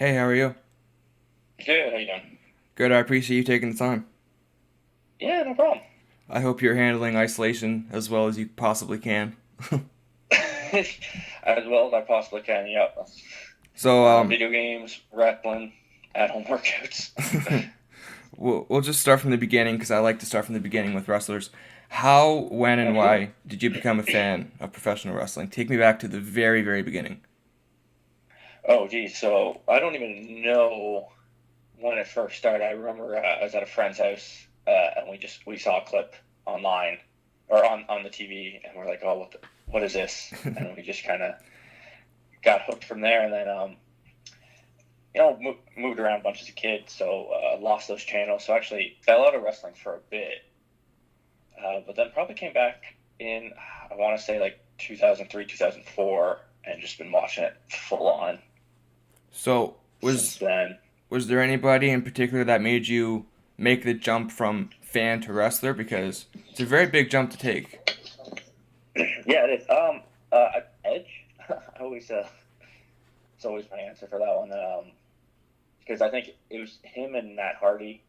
Hey, how are you? Good, how you doing? Good, I appreciate you taking the time. Yeah, no problem. I hope you're handling isolation as well as you possibly can. As well as I possibly can, yep. So, Video games, wrestling, at-home workouts. we'll just start from the beginning because I like to start from the beginning with wrestlers. How, when, and Absolutely. why did you become a fan of professional wrestling? Take me back to the very, very beginning. Oh, geez, so I don't even know when it first started. I remember I was at a friend's house, and we saw a clip online or on the TV, and we're like, oh, what is this? And we just kind of got hooked from there, and then moved around a bunch as a kid, so lost those channels. So actually fell out of wrestling for a bit. But then probably came back in, I want to say like 2003, 2004, and just been watching it full on So, since then. was there anybody in particular that made you make the jump from fan to wrestler? Because it's a very big jump to take. Yeah, it is. Edge. I always, it's always my answer for that one. Because I think it was him and Matt Hardy,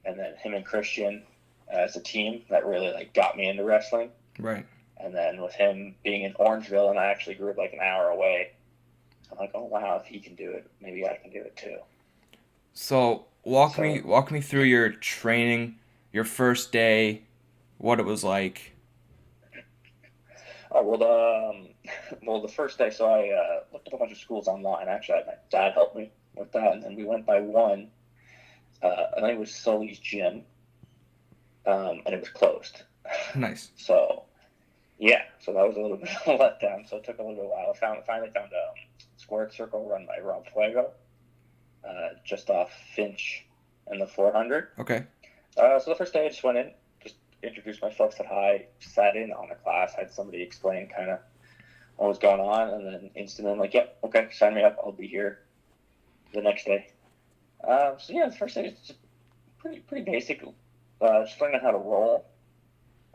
and then him and Christian as a team that really like got me into wrestling. Right. And then with him being in Orangeville, and I actually grew up like an hour away, I'm like, oh wow, if he can do it, maybe I can do it too. So So, walk me through your training, your first day, what it was like. oh well, well, the first day, so I looked up a bunch of schools online. Actually, I had my dad helped me with that, and then we went by one. I think it was Sully's gym, and it was closed. Nice. So yeah, so that was a little bit of a letdown. So it took a little while. Finally found a squared circle run by Rob Fuego, just off Finch and the 400. Okay. So the first day I just went in, just introduced myself, said hi, sat in on the class, had somebody explain kind of what was going on, and then instantly I'm like, yep, okay, sign me up, I'll be here the next day. So yeah, the first day was just pretty basic, just learning how to roll.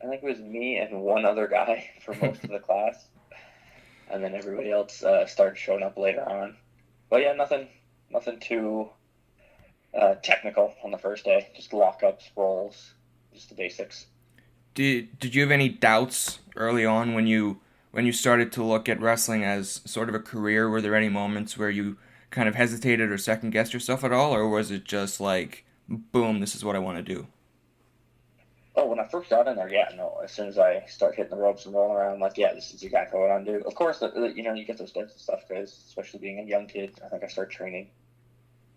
I think it was me and one other guy for most of the class, and then everybody else started showing up later on. But yeah, nothing too technical on the first day. Just lockups, rolls, just the basics. Did you have any doubts early on when you started to look at wrestling as sort of a career? Were there any moments where you kind of hesitated or second guessed yourself at all, or was it just like, boom, this is what I want to do? Oh, when I first got in there, yeah, no. As soon as I start hitting the ropes and rolling around, I'm like, yeah, this is exactly what I'm doing. Of course, you get those types of stuff because, especially being a young kid, I think I started training.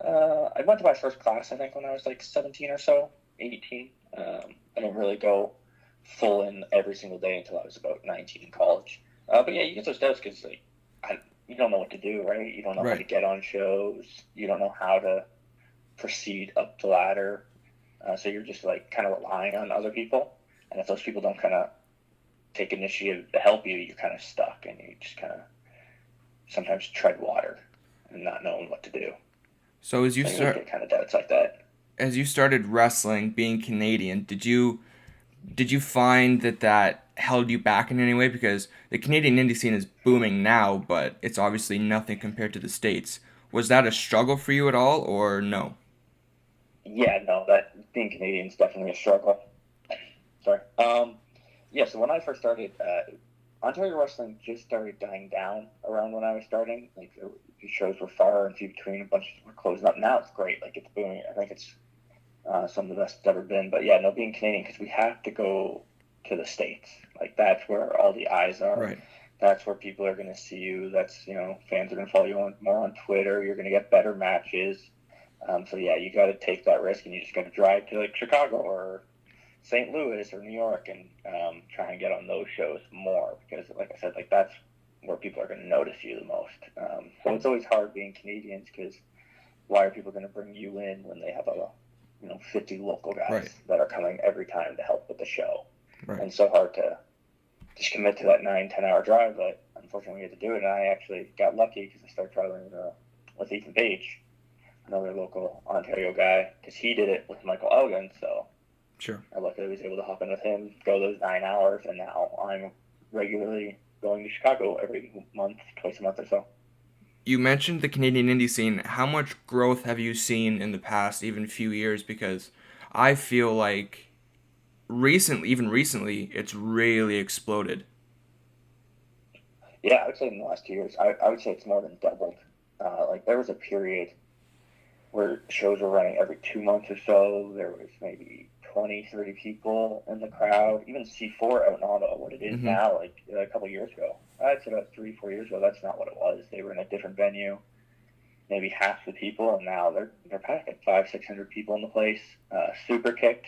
I went to my first class, I think, when I was like 17 or so, 18. I didn't really go full in every single day until I was about 19 in college. But yeah, you get those doubts because you don't know what to do, right? You don't know how to Right. get on shows. You don't know how to proceed up the ladder. So you're just like kind of relying on other people. And if those people don't kind of take initiative to help you, you're kind of stuck and you just kind of sometimes tread water and not knowing what to do. So So you would get kind of doubts like that. as you started wrestling, being Canadian, did you find that that held you back in any way? Because the Canadian indie scene is booming now, but it's obviously nothing compared to the States. Was that a struggle for you at all, or no? Yeah, no, that being Canadian is definitely a struggle. Sorry. Yeah, so when I first started, Ontario wrestling just started dying down around when I was starting. Like the shows were far and few between. A bunch were closing up. Now it's great. Like it's booming. I think it's some of the best it's ever been. But yeah, no, being Canadian because we have to go to the states. Like that's where all the eyes are. Right. That's where people are going to see you. That's fans are going to follow you on more on Twitter. You're going to get better matches. So yeah, you got to take that risk, and you just got to drive to like Chicago or St. Louis or New York and try and get on those shows more because, like I said, like that's where people are going to notice you the most. So it's always hard being Canadians because why are people going to bring you in when they have 50 local guys Right. that are coming every time to help with the show? Right. And it's so hard to just commit to that 9-10 hour drive, but unfortunately we had to do it. And I actually got lucky because I started traveling with Ethan Page, another local Ontario guy, because he did it with Michael Elgin. So Sure. I luckily was able to hop in with him, go those 9 hours, and now I'm regularly going to Chicago every month, twice a month or so. You mentioned the Canadian indie scene. How much growth have you seen in the past, even few years? Because I feel like even recently, it's really exploded. Yeah, I would say in the last 2 years, I would say it's more than doubled. Like there was a period where shows were running every 2 months or so. There was maybe 20, 30 people in the crowd. Even C4 out in Ottawa, what it is Mm-hmm. now, like a couple of years ago. I'd say about 3, 4 years ago, that's not what it was. They were in a different venue, maybe half the people, and now they're packing 500, 600 people in the place. Super kicked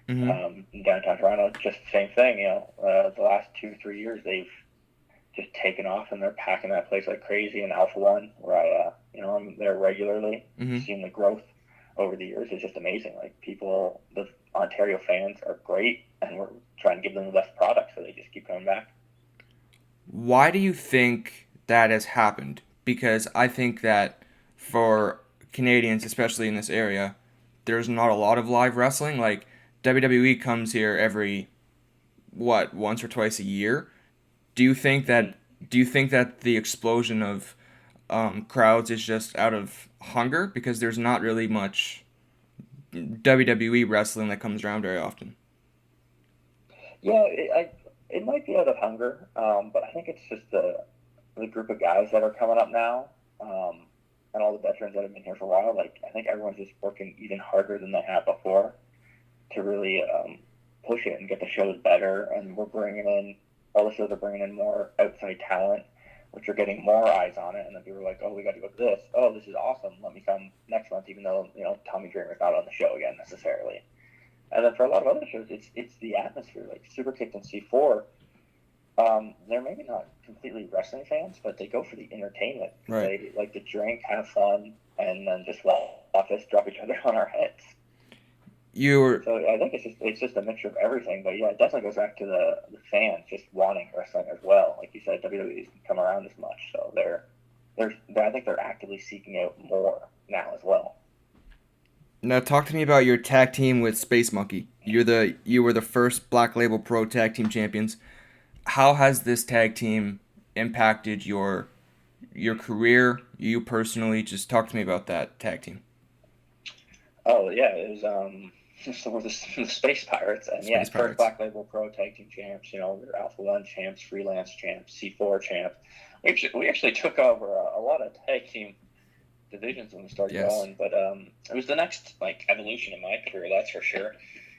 Mm-hmm. in downtown Toronto, just the same thing. The last 2, 3 years, they've just taken off and they're packing that place like crazy. And Alpha One, where I'm there regularly, Mm-hmm. seeing the growth over the years is just amazing. Like people, the Ontario fans are great, and we're trying to give them the best product, so they just keep coming back. Why do you think that has happened? Because I think that for Canadians, especially in this area, there's not a lot of live wrestling. Like WWE comes here every once or twice a year. Do you think Mm-hmm. that do you think that the explosion of crowds is just out of hunger because there's not really much WWE wrestling that comes around very often? Yeah, it might be out of hunger, but I think it's just the group of guys that are coming up now, and all the veterans that have been here for a while. Like I think everyone's just working even harder than they have before to really push it and get the shows better. And we're bringing in all the shows are bringing in more outside talent, which are getting more eyes on it. And then people are like, "Oh, we got to go to this. Oh, this is awesome. Let me come next month." Even though Tommy Dreamer's not on the show again necessarily. And then for a lot of other shows, it's the atmosphere. Like Superkick and C4, they're maybe not completely wrestling fans, but they go for the entertainment. Right. They like to drink, have fun, and then just watch us drop each other on our heads. You're So I think it's just a mixture of everything. But yeah, it definitely goes back to the fans just wanting wrestling as well. Like you said, WWE doesn't come around as much, so I think they're actively seeking out more now as well. Now talk to me about your tag team with Space Monkey. You were the first Black Label Pro Tag Team champions. How has this tag team impacted your career, you personally? Just talk to me about that tag team. Oh yeah, it was so we're the Space Pirates, and yeah, Space first Pirates. Black Label Pro Tag Team champs. We're Alpha One champs, freelance champs, C4 champs. We actually took over a lot of tag team divisions when we started Yes. going, but it was the next like evolution in my career, that's for sure.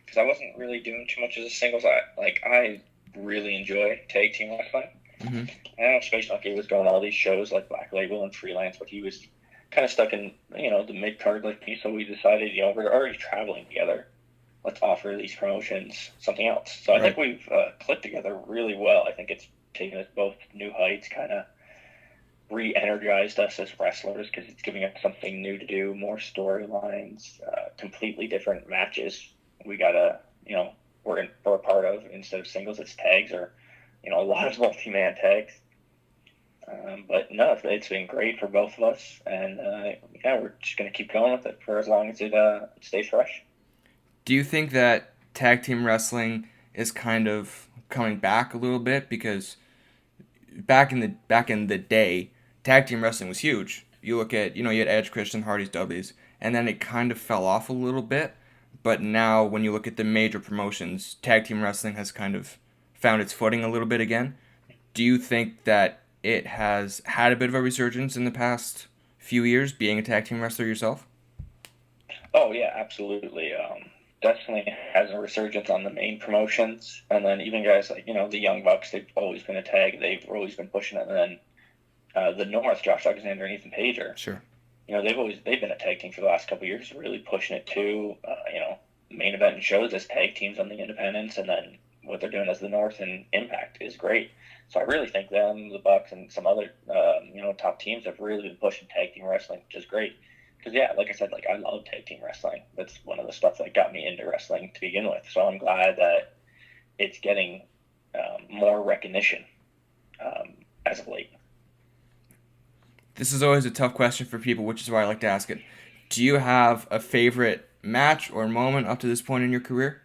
Because I wasn't really doing too much as a singles. I really enjoy tag team wrestling. Mm-hmm. I know Space Monkey was going to all these shows like Black Label and freelance, but he was kind of stuck in the mid card like me. So we decided we're already traveling together. Let's offer these promotions something else. So I think Right. we've clicked together really well. I think it's taken us both to new heights, kind of re-energized us as wrestlers because it's giving us something new to do, more storylines, completely different matches. We gotta, we're a part of instead of singles, it's tags or a lot of multi-man tags. But no, it's been great for both of us, and yeah, we're just gonna keep going with it for as long as it stays fresh. Do you think that tag team wrestling is kind of coming back a little bit because back in the day, tag team wrestling was huge. You look at you had Edge, Christian, Hardy's, Dudley's, and then it kind of fell off a little bit. But now when you look at the major promotions, tag team wrestling has kind of found its footing a little bit again. Do you think that it has had a bit of a resurgence in the past few years, being a tag team wrestler yourself? Oh yeah, absolutely. Definitely has a resurgence on the main promotions, and then even guys like the Young Bucks. They've always been a tag. They've always been pushing it. And then the North, Josh Alexander and Ethan Pager. Sure. They've been a tag team for the last couple of years, really pushing it too. Main event and shows as tag teams on the independents, and then what they're doing as the North and Impact is great. So I really think them, the Bucks, and some other top teams have really been pushing tag team wrestling, which is great. Because yeah, like I said, like I love tag team wrestling. That's one of the stuff that got me into wrestling to begin with. So I'm glad that it's getting more recognition as of late. This is always a tough question for people, which is why I like to ask it. Do you have a favorite match or moment up to this point in your career?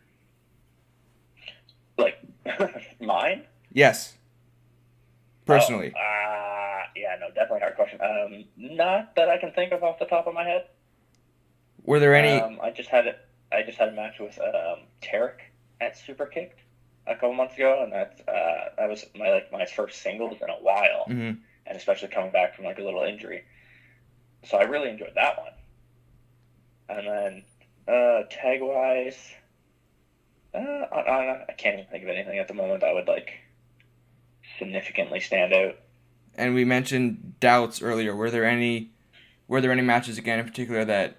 Like mine. Yes, Oh, personally. yeah, no, definitely hard question. Not that I can think of off the top of my head. Were there any? I just had a match with Tarek at Super Kicked a couple months ago, and that was my first singles in a while, Mhm. and especially coming back from like a little injury. So I really enjoyed that one. And then tag wise, I can't even think of anything at the moment that would like significantly stand out. And we mentioned doubts earlier. Were there any? Were there any matches again in particular that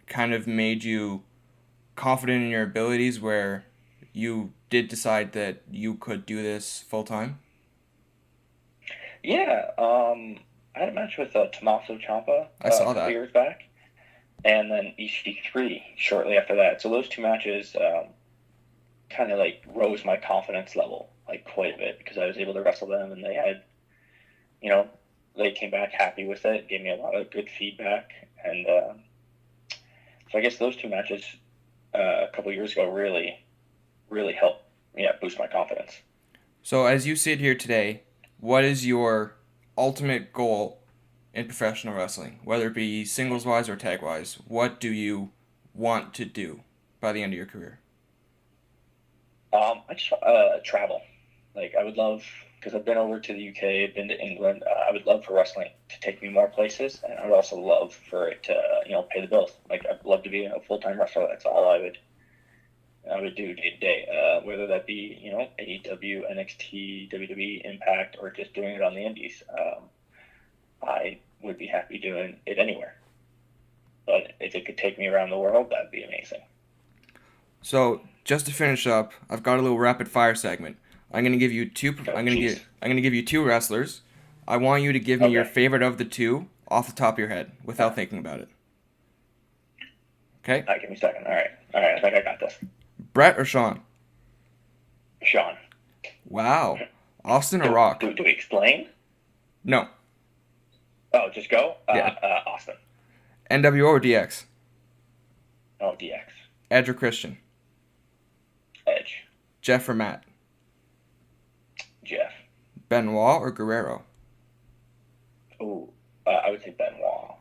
kind of made you confident in your abilities, where you did decide that you could do this full time? Yeah, I had a match with Tommaso Ciampa I a saw couple that. years back, and then EC3 shortly after that. So those two matches kind of like rose my confidence level like quite a bit because I was able to wrestle them, and they had, you know, they came back happy with it, gave me a lot of good feedback, and so I guess those two matches a couple years ago really helped, yeah, boost my confidence. So as you sit here today, what is your ultimate goal in professional wrestling, whether it be singles wise or tag wise? What do you want to do by the end of your career? I just travel. Like I would love, because I've been over to the UK, I've been to England. I would love for wrestling to take me more places, and I would also love for it to, pay the bills. Like I'd love to be a full time wrestler. That's all I would do day to day. Whether that be AEW, NXT, WWE, Impact, or just doing it on the Indies. I would be happy doing it anywhere. But if it could take me around the world, that'd be amazing. So just to finish up, I've got a little rapid fire segment. I'm gonna give you two. Oh, jeez. I'm gonna give you two wrestlers. I want you to give me your Okay. favorite of the two off the top of your head without thinking about it. Okay? All right, give me a second. All right. I think I got this. Brett or Shawn? Shawn. Wow. Austin or Do, Rock? do we explain? No. Oh, just go. Yeah. Austin. NWO or DX? Oh, DX. Edge or Christian? Edge. Jeff or Matt? Jeff. Benoit or Guerrero? Ooh, I would say Benoit.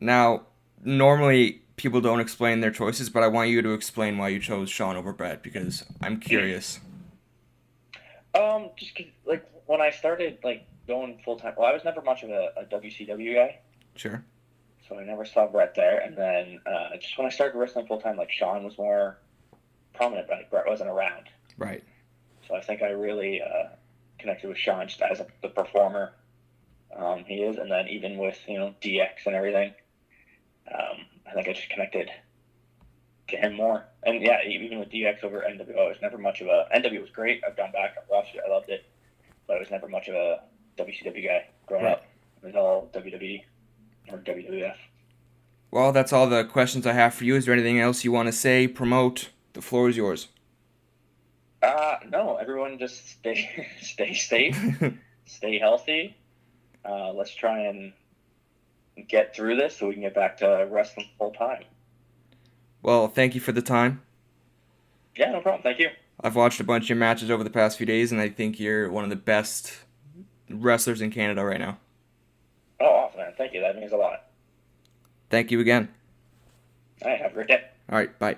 Now, normally people don't explain their choices, but I want you to explain why you chose Shawn over Brett because I'm curious. Just 'cause, like when I started like going full time. Well, I was never much of a WCW guy, Sure. so I never saw Brett there. And then just when I started wrestling full time, like Shawn was more prominent, but like, Brett wasn't around. Right. So I think I really connected with Shawn just as the performer he is, and then even with DX and everything, I think I just connected to him more. And yeah, even with DX over NWO, I was never much of a NWO was great. I've gone back, I've watched it, I loved it, but I was never much of a WCW guy growing Right. up. It was all WWE or WWF. Well, that's all the questions I have for you. Is there anything else you want to say, promote? The floor is yours. No, everyone just stay safe, stay healthy. Let's try and get through this so we can get back to wrestling full time. Well, thank you for the time. Yeah, no problem. Thank you. I've watched a bunch of your matches over the past few days, and I think you're one of the best wrestlers in Canada right now. Oh, awesome, man. Thank you. That means a lot. Thank you again. All right, have a great day. All right, bye.